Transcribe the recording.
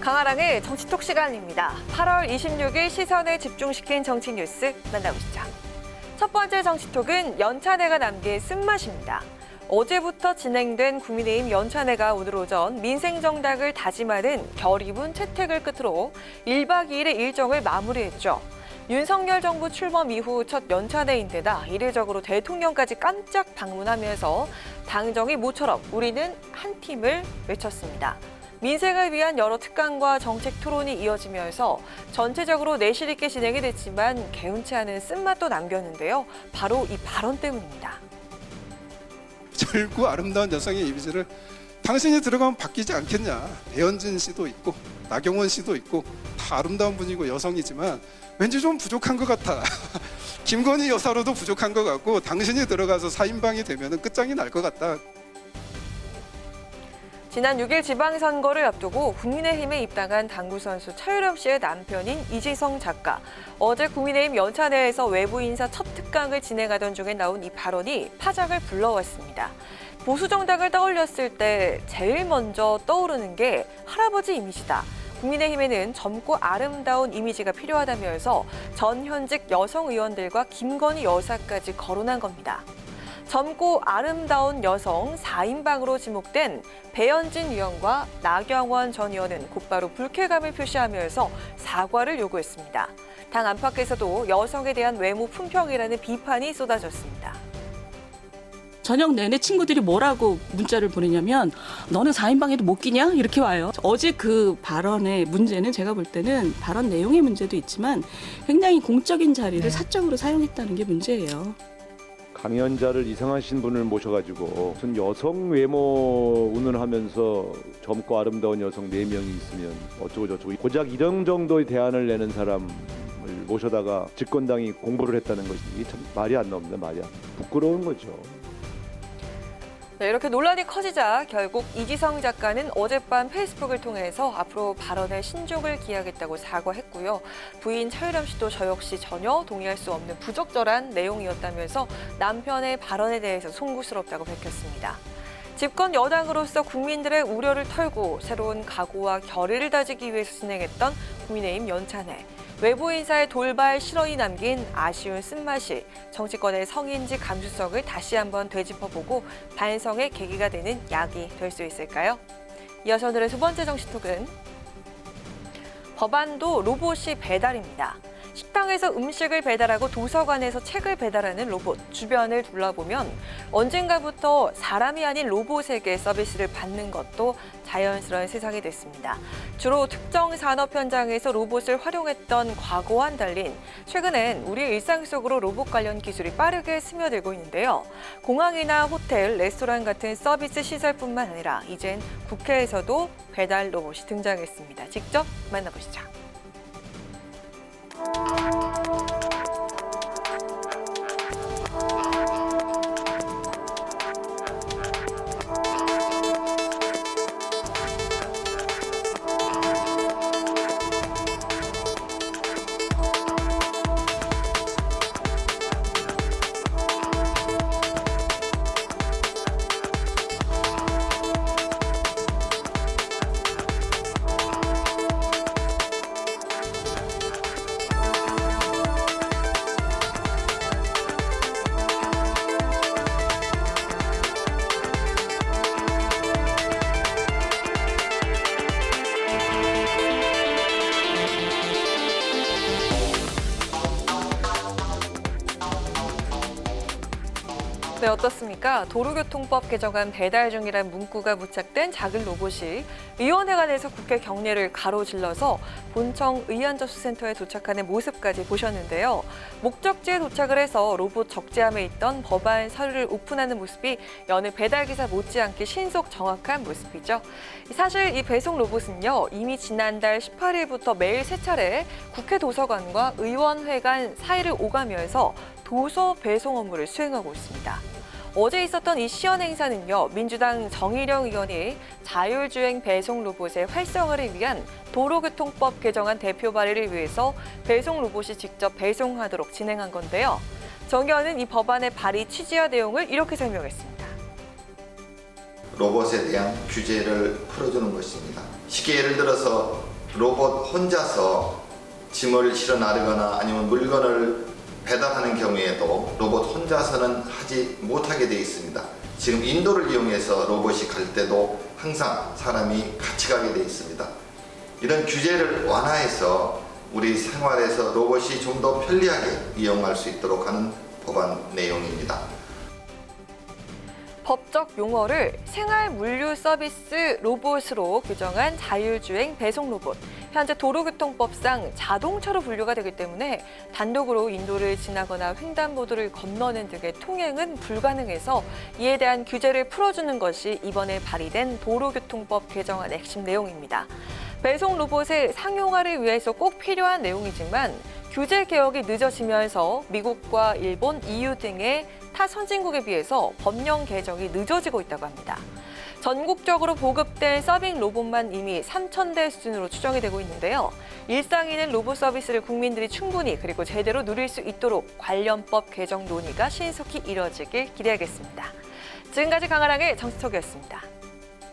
강아랑의 정치톡 시간입니다. 8월 26일 시선을 집중시킨 정치 뉴스 만나보시죠. 첫 번째 정치톡은 연찬회가 남긴 쓴맛입니다. 어제부터 진행된 국민의힘 연찬회가 오늘 오전 민생정당을 다짐하는 결의문 채택을 끝으로 1박 2일의 일정을 마무리했죠. 윤석열 정부 출범 이후 첫 연찬회인데다 이례적으로 대통령까지 깜짝 방문하면서 당정이 모처럼 우리는 한 팀을 외쳤습니다. 민생을 위한 여러 특강과 정책 토론이 이어지면서 전체적으로 내실 있게 진행이 됐지만 개운치 않은 쓴맛도 남겼는데요. 바로 이 발언 때문입니다. 젊고 아름다운 여성의 이미지를 당신이 들어가면 바뀌지 않겠냐. 배현진 씨도 있고 나경원 씨도 있고 다 아름다운 분이고 여성이지만 왠지 좀 부족한 것 같아. 김건희 여사로도 부족한 것 같고 당신이 들어가서 4인방이 되면 끝장이 날 것 같다. 지난 6일 지방선거를 앞두고 국민의힘에 입당한 당구선수 차유람 씨의 남편인 이지성 작가. 어제 국민의힘 연찬회에서 외부 인사 첫 특강을 진행하던 중에 나온 이 발언이 파장을 불러왔습니다. 보수정당을 떠올렸을 때 제일 먼저 떠오르는 게 할아버지 이미지다. 국민의힘에는 젊고 아름다운 이미지가 필요하다면서 전 현직 여성 의원들과 김건희 여사까지 거론한 겁니다. 젊고 아름다운 여성 4인방으로 지목된 배현진 의원과 나경원 전 의원은 곧바로 불쾌감을 표시하면서 사과를 요구했습니다. 당 안팎에서도 여성에 대한 외모 품평이라는 비판이 쏟아졌습니다. 저녁 내내 친구들이 뭐라고 문자를 보내냐면 너는 4인방에도 못 끼냐? 이렇게 와요. 어제 그 발언의 문제는 제가 볼 때는 발언 내용의 문제도 있지만 굉장히 공적인 자리를 사적으로 사용했다는 게 문제예요. 강연자를 이상하신 분을 모셔가지고 무슨 여성 외모 운운하면서 젊고 아름다운 여성 4명이 있으면 어쩌고 저쩌고 고작 이런 정도의 대안을 내는 사람을 모셔다가 집권당이 공부를 했다는 것이 이게 참 말이 안 나옵니다. 말이 안. 부끄러운 거죠. 네, 이렇게 논란이 커지자 결국 이지성 작가는 어젯밤 페이스북을 통해서 앞으로 발언에 신중을 기하겠다고 사과했고요. 부인 차유람 씨도 저 역시 전혀 동의할 수 없는 부적절한 내용이었다면서 남편의 발언에 대해서 송구스럽다고 밝혔습니다. 집권 여당으로서 국민들의 우려를 털고 새로운 각오와 결의를 다지기 위해서 진행했던 국민의힘 연찬회. 외부 인사의 돌발 실언이 남긴 아쉬운 쓴맛이 정치권의 성인지 감수성을 다시 한번 되짚어보고 반성의 계기가 되는 약이 될 수 있을까요? 이어서 오늘의 두 번째 정치톡은 법안도 로봇이 배달입니다. 식당에서 음식을 배달하고 도서관에서 책을 배달하는 로봇. 주변을 둘러보면 언젠가부터 사람이 아닌 로봇에게 서비스를 받는 것도 자연스러운 세상이 됐습니다. 주로 특정 산업 현장에서 로봇을 활용했던 과거와는 달리 최근엔 우리 일상 속으로 로봇 관련 기술이 빠르게 스며들고 있는데요. 공항이나 호텔, 레스토랑 같은 서비스 시설뿐만 아니라 이젠 국회에서도 배달 로봇이 등장했습니다. 직접 만나보시죠. 네, 어떻습니까? 도로교통법 개정안 배달 중이란 문구가 부착된 작은 로봇이 위원회가 내서 국회 경내를 가로질러서 본청 의안접수센터에 도착하는 모습까지 보셨는데요. 목적지에 도착을 해서 로봇 적재함에 있던 법안 서류를 오픈하는 모습이 여느 배달기사 못지않게 신속 정확한 모습이죠. 사실 이 배송 로봇은요, 이미 지난달 18일부터 매일 3차례 국회 도서관과 의원회관 사이를 오가면서 도서 배송 업무를 수행하고 있습니다. 어제 있었던 이 시연 행사는요, 민주당 정의령 의원이 자율주행 배송 로봇의 활성화를 위한 도로교통법 개정안 대표 발의를 위해서 배송 로봇이 직접 배송하도록 진행한 건데요. 정 의원은 이 법안의 발의 취지와 내용을 이렇게 설명했습니다. 로봇에 대한 규제를 풀어주는 것입니다. 쉽게 예를 들어서 로봇 혼자서 짐을 실어 나르거나 아니면 물건을 배달하는 경우에도 로봇 혼자서는 하지 못하게 되어 있습니다. 지금 인도를 이용해서 로봇이 갈 때도 항상 사람이 같이 가게 되어 있습니다. 이런 규제를 완화해서 우리 생활에서 로봇이 좀 더 편리하게 이용할 수 있도록 하는 법안 내용입니다. 법적 용어를 생활 물류 서비스 로봇으로 규정한 자율주행 배송 로봇. 현재 도로교통법상 자동차로 분류가 되기 때문에 단독으로 인도를 지나거나 횡단보도를 건너는 등의 통행은 불가능해서 이에 대한 규제를 풀어주는 것이 이번에 발의된 도로교통법 개정안의 핵심 내용입니다. 배송 로봇의 상용화를 위해서 꼭 필요한 내용이지만 규제 개혁이 늦어지면서 미국과 일본, EU 등의 타 선진국에 비해서 법령 개정이 늦어지고 있다고 합니다. 전국적으로 보급된 서빙 로봇만 이미 3,000대 수준으로 추정이 되고 있는데요. 일상인은 로봇 서비스를 국민들이 충분히 그리고 제대로 누릴 수 있도록 관련법 개정 논의가 신속히 이뤄지길 기대하겠습니다. 지금까지 강아랑의 정치톡이었습니다.